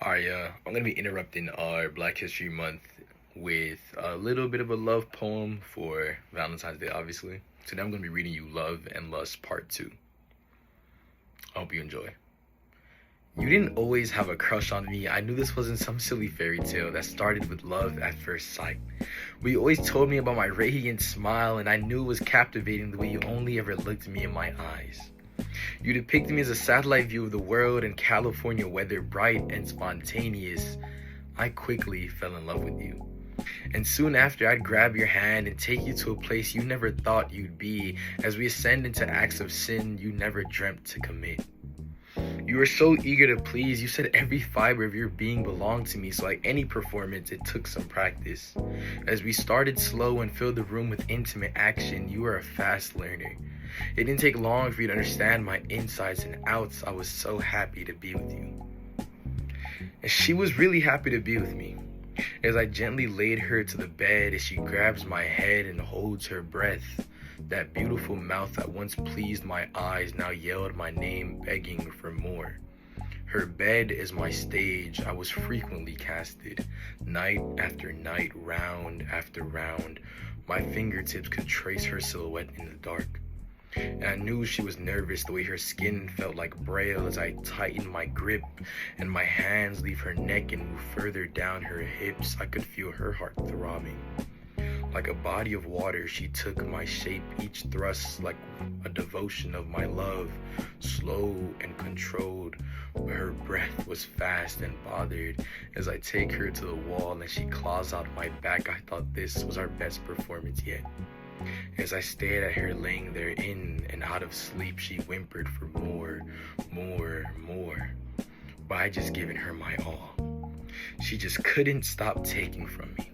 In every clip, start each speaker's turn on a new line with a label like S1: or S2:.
S1: Alright, I'm gonna be interrupting our Black History Month with a little bit of a love poem for Valentine's Day, obviously. Today I'm gonna be reading you Love and Lust Part 2. I hope you enjoy. You didn't always have a crush on me. I knew this wasn't some silly fairy tale that started with love at first sight. Well, you always told me about my radiant smile, and I knew it was captivating the way you only ever looked me in my eyes. You depicted me as a satellite view of the world and California weather, bright and spontaneous. I quickly fell in love with you. And soon after, I'd grab your hand and take you to a place you never thought you'd be, as we ascend into acts of sin you never dreamt to commit. You were so eager to please, you said every fiber of your being belonged to me, so like any performance, it took some practice. As we started slow and filled the room with intimate action, you were a fast learner. It didn't take long for you to understand my insides and outs. I was so happy to be with you. And she was really happy to be with me. As I gently laid her to the bed, as she grabs my head and holds her breath, that beautiful mouth that once pleased my eyes now yelled my name, begging for more. Her bed is my stage. I was frequently casted, night after night, round after round. My fingertips could trace her silhouette in the dark. And I knew she was nervous, the way her skin felt like braille as I tightened my grip and my hands leave her neck and move further down her hips. I could feel her heart throbbing. Like a body of water, she took my shape, each thrust like a devotion of my love, slow and controlled, but her breath was fast and bothered. As I take her to the wall and she claws out my back, I thought this was our best performance yet. As I stared at her laying there in and out of sleep, she whimpered for more. But I just given her my all. She just couldn't stop taking from me.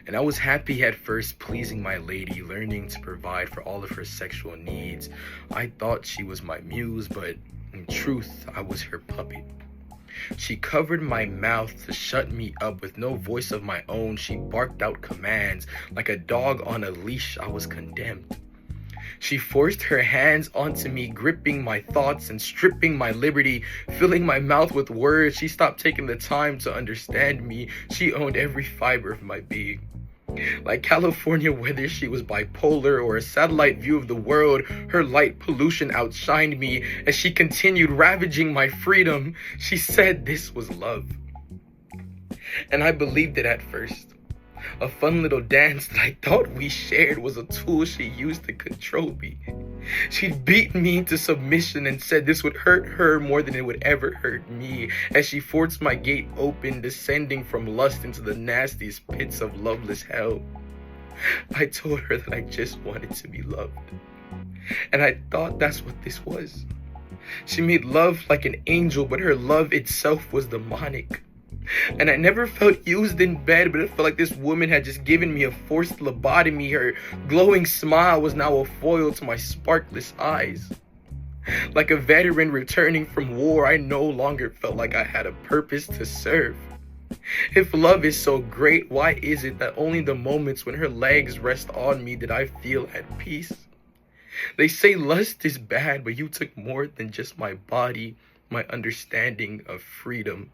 S1: And I was happy at first, pleasing my lady, learning to provide for all of her sexual needs. I thought she was my muse, but in truth, I was her puppet. She covered my mouth to shut me up. With no voice of my own, she barked out commands. Like a dog on a leash, I was condemned. She forced her hands onto me, gripping my thoughts and stripping my liberty, filling my mouth with words. She stopped taking the time to understand me. She owned every fiber of my being. Like California weather, she was bipolar or a satellite view of the world. Her light pollution outshined me as she continued ravaging my freedom. She said this was love. And I believed it at first. A fun little dance that I thought we shared was a tool she used to control me. She'd beaten me into submission and said this would hurt her more than it would ever hurt me, as she forced my gate open, descending from lust into the nastiest pits of loveless hell. I told her that I just wanted to be loved, and I thought that's what this was. She made love like an angel, but her love itself was demonic. And I never felt used in bed, but it felt like this woman had just given me a forced lobotomy. Her glowing smile was now a foil to my sparkless eyes. Like a veteran returning from war, I no longer felt like I had a purpose to serve. If love is so great, why is it that only the moments when her legs rest on me did I feel at peace? They say lust is bad, but you took more than just my body, my understanding of freedom.